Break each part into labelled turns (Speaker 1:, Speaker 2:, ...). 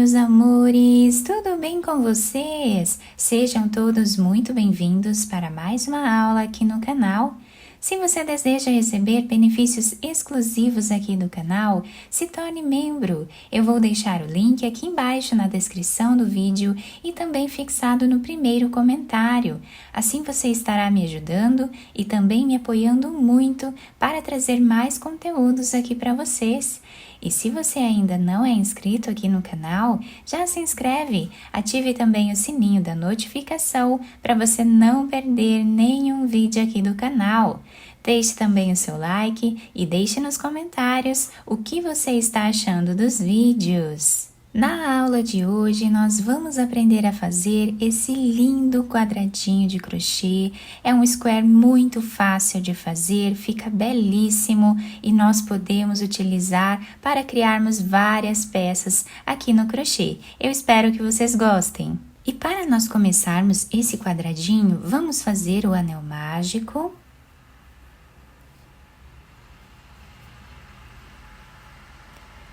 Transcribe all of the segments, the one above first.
Speaker 1: meus amores! Tudo bem com vocês? Sejam todos muito bem-vindos para mais uma aula aqui no canal. Se você deseja receber benefícios exclusivos aqui do canal, se torne membro. Eu vou deixar o link aqui embaixo na descrição do vídeo e também fixado no primeiro comentário. Assim você estará me ajudando e também me apoiando muito para trazer mais conteúdos aqui para vocês. E se você ainda não é inscrito aqui no canal, já se inscreve, ative também o sininho da notificação para você não perder nenhum vídeo aqui do canal. Deixe também o seu like e deixe nos comentários o que você está achando dos vídeos. Na aula de hoje, nós vamos aprender a fazer esse lindo quadradinho de crochê. É um square muito fácil de fazer, fica belíssimo e nós podemos utilizar para criarmos várias peças aqui no crochê. Eu espero que vocês gostem. E para nós começarmos esse quadradinho, vamos fazer o anel mágico.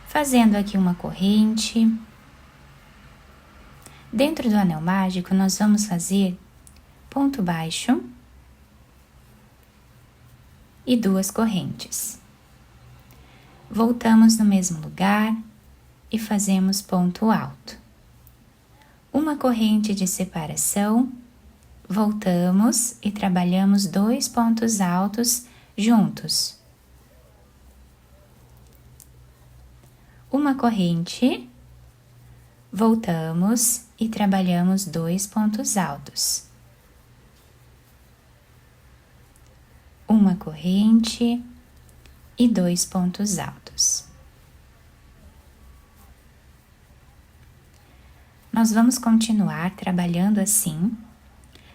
Speaker 1: Fazendo aqui uma corrente. Dentro do anel mágico, nós vamos fazer ponto baixo e 2 correntes. Voltamos no mesmo lugar e fazemos ponto alto. Uma corrente de separação, voltamos e trabalhamos 2 pontos altos juntos. Uma corrente, voltamos e trabalhamos 2 pontos altos. Uma corrente e 2 pontos altos. Nós vamos continuar trabalhando assim,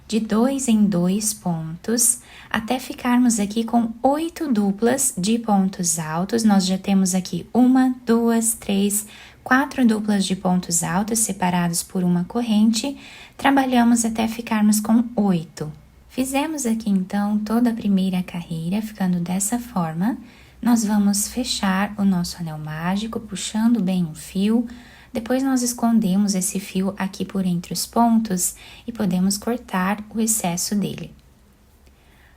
Speaker 1: de 2 em 2 pontos, até ficarmos aqui com 8 duplas de pontos altos. Nós já temos aqui 1, 2, 3, 4 duplas de pontos altos separados por uma corrente. Trabalhamos até ficarmos com 8. Fizemos aqui então toda a primeira carreira, ficando dessa forma. Nós vamos fechar o nosso anel mágico, puxando bem o fio. Depois nós escondemos esse fio aqui por entre os pontos e podemos cortar o excesso dele.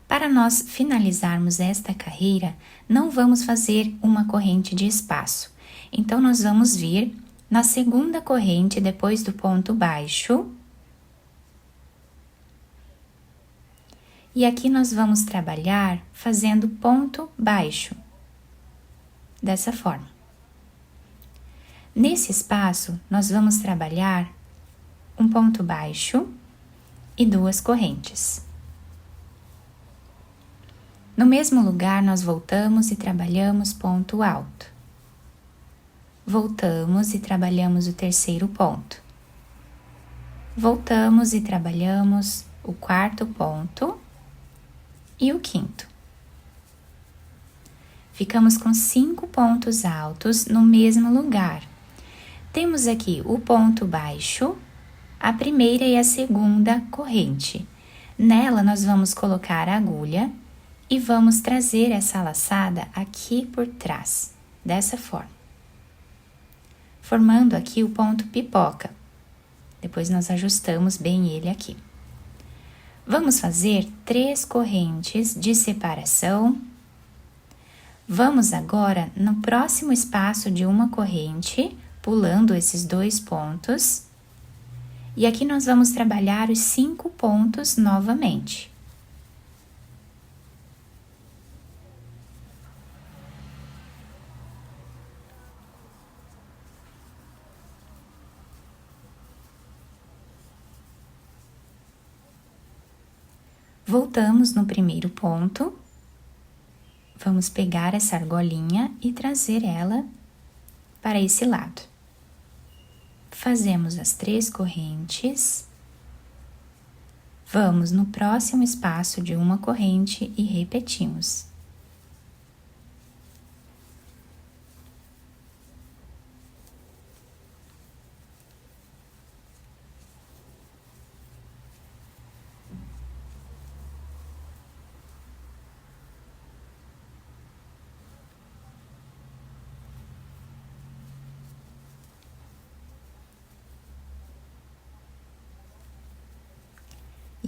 Speaker 1: Para nós finalizarmos esta carreira, não vamos fazer uma corrente de espaço. Então, nós vamos vir na segunda corrente depois do ponto baixo. E aqui nós vamos trabalhar fazendo ponto baixo, dessa forma. Nesse espaço, nós vamos trabalhar um ponto baixo e 2 correntes. No mesmo lugar, nós voltamos e trabalhamos ponto alto. Voltamos e trabalhamos o terceiro ponto. Voltamos e trabalhamos o 4º ponto e o 5º. Ficamos com 5 pontos altos no mesmo lugar. Temos aqui o ponto baixo, a primeira e a segunda corrente. Nela, nós vamos colocar a agulha e vamos trazer essa laçada aqui por trás, dessa forma. Formando aqui o ponto pipoca. Depois nós ajustamos bem ele aqui. Vamos fazer 3 correntes de separação. Vamos agora no próximo espaço de uma corrente, pulando esses 2 pontos, e aqui nós vamos trabalhar os 5 pontos novamente. Voltamos no primeiro ponto, vamos pegar essa argolinha e trazer ela para esse lado. Fazemos as 3 correntes, vamos no próximo espaço de uma corrente e repetimos.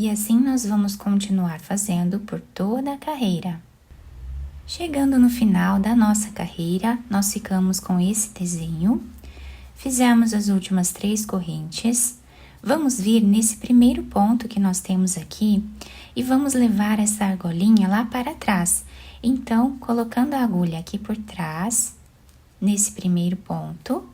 Speaker 1: E assim nós vamos continuar fazendo por toda a carreira. Chegando no final da nossa carreira, nós ficamos com esse desenho. Fizemos as últimas 3 correntes. Vamos vir nesse primeiro ponto que nós temos aqui e vamos levar essa argolinha lá para trás. Então, colocando a agulha aqui por trás, nesse primeiro ponto.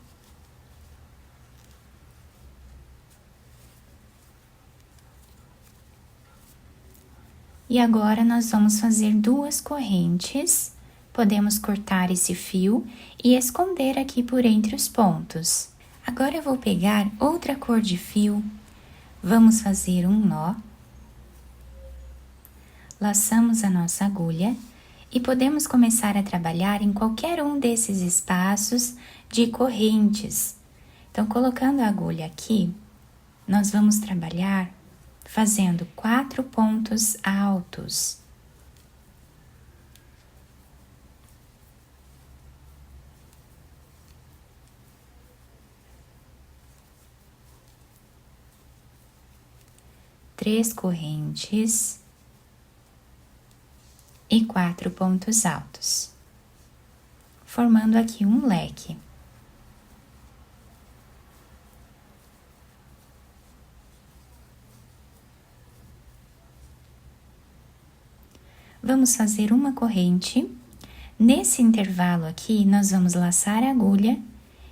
Speaker 1: E agora nós vamos fazer 2 correntes. Podemos cortar esse fio e esconder aqui por entre os pontos. Agora eu vou pegar outra cor de fio. Vamos fazer um nó. Laçamos a nossa agulha e podemos começar a trabalhar em qualquer um desses espaços de correntes. Então, colocando a agulha aqui, nós vamos trabalhar fazendo 4 pontos altos. Três correntes e 4 pontos altos, formando aqui um leque. Vamos fazer uma corrente. Nesse intervalo aqui, nós vamos laçar a agulha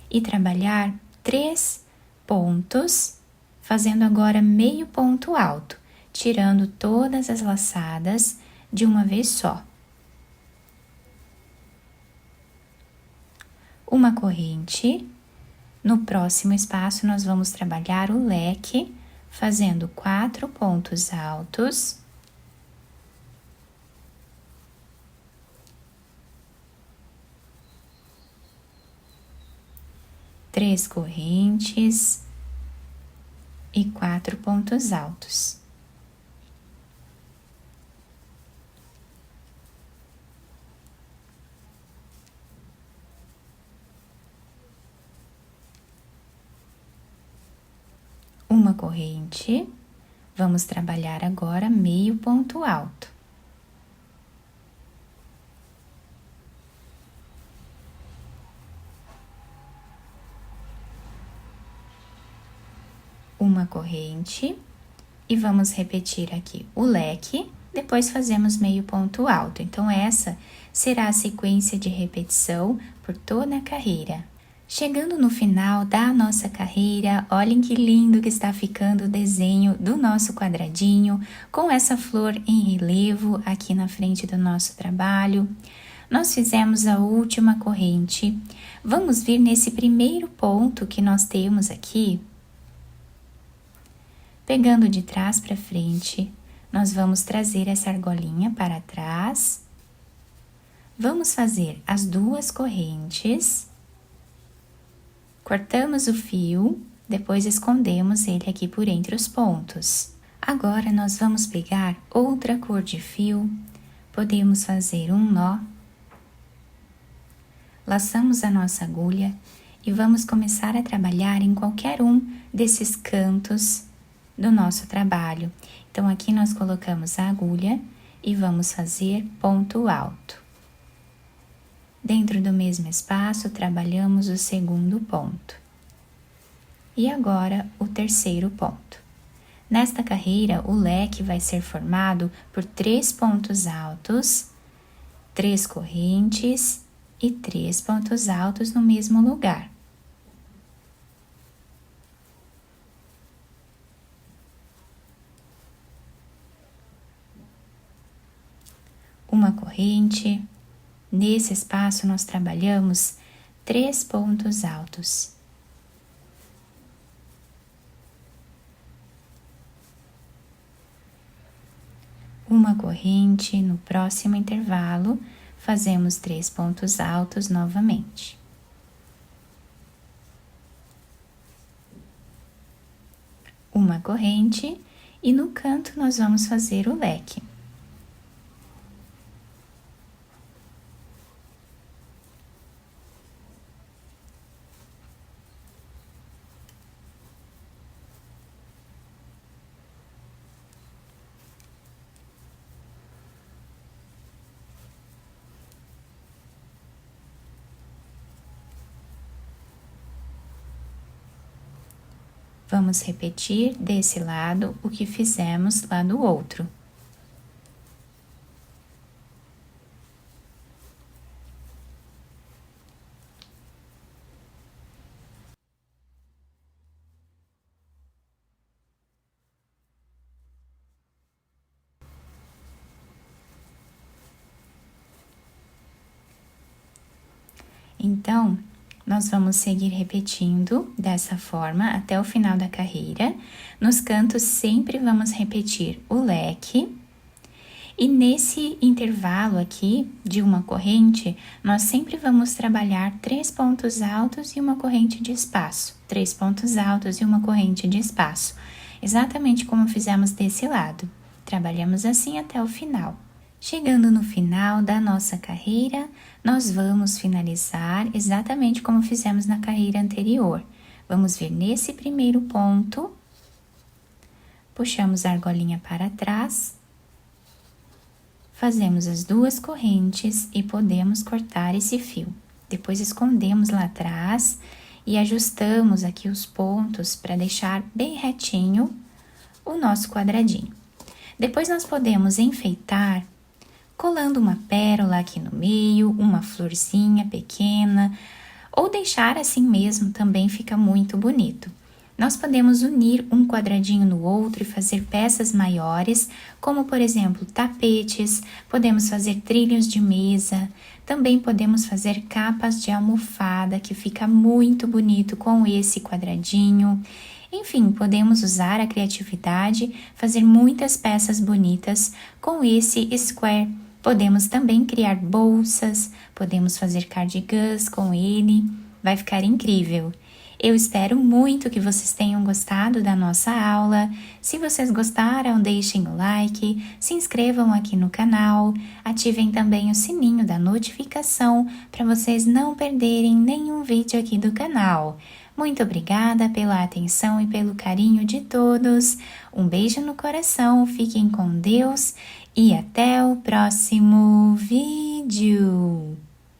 Speaker 1: e trabalhar 3 pontos, fazendo agora meio ponto alto, tirando todas as laçadas de uma vez só. Uma corrente. No próximo espaço, nós vamos trabalhar o leque, fazendo 4 pontos altos. Três correntes e 4 pontos altos. Uma corrente, vamos trabalhar agora meio ponto alto. Uma corrente e vamos repetir aqui o leque, depois fazemos meio ponto alto. Então, essa será a sequência de repetição por toda a carreira. Chegando no final da nossa carreira, olhem que lindo que está ficando o desenho do nosso quadradinho, com essa flor em relevo aqui na frente do nosso trabalho. Nós fizemos a última corrente. Vamos vir nesse primeiro ponto que nós temos aqui. Pegando de trás para frente, nós vamos trazer essa argolinha para trás. Vamos fazer as 2 correntes. Cortamos o fio, depois escondemos ele aqui por entre os pontos. Agora, nós vamos pegar outra cor de fio, podemos fazer um nó. Laçamos a nossa agulha e vamos começar a trabalhar em qualquer um desses cantos do nosso trabalho. Então, aqui nós colocamos a agulha e vamos fazer ponto alto. Dentro do mesmo espaço, trabalhamos o segundo ponto. E agora, o terceiro ponto. Nesta carreira, o leque vai ser formado por 3 pontos altos, 3 correntes e 3 pontos altos no mesmo lugar. Uma corrente. Nesse espaço, nós trabalhamos 3 pontos altos. Uma corrente, no próximo intervalo, fazemos 3 pontos altos novamente. Uma corrente e no canto nós vamos fazer o leque. Vamos repetir desse lado o que fizemos lá do outro. Então, nós vamos seguir repetindo dessa forma até o final da carreira. Nos cantos sempre vamos repetir o leque. E nesse intervalo aqui de uma corrente, nós sempre vamos trabalhar 3 pontos altos e uma corrente de espaço. 3 pontos altos e uma corrente de espaço. Exatamente como fizemos desse lado. Trabalhamos assim até o final. Chegando no final da nossa carreira, nós vamos finalizar exatamente como fizemos na carreira anterior. Vamos vir nesse primeiro ponto, puxamos a argolinha para trás, fazemos as 2 correntes e podemos cortar esse fio. Depois escondemos lá atrás e ajustamos aqui os pontos para deixar bem retinho o nosso quadradinho. Depois nós podemos enfeitar colando uma pérola aqui no meio, uma florzinha pequena, ou deixar assim mesmo também fica muito bonito. Nós podemos unir um quadradinho no outro e fazer peças maiores, como por exemplo tapetes, podemos fazer trilhos de mesa, também podemos fazer capas de almofada, que fica muito bonito com esse quadradinho. Enfim, podemos usar a criatividade, fazer muitas peças bonitas com esse square. Podemos também criar bolsas, podemos fazer cardigans com ele, vai ficar incrível. Eu espero muito que vocês tenham gostado da nossa aula. Se vocês gostaram, deixem o like, se inscrevam aqui no canal, ativem também o sininho da notificação para vocês não perderem nenhum vídeo aqui do canal. Muito obrigada pela atenção e pelo carinho de todos. Um beijo no coração, fiquem com Deus e até o próximo vídeo.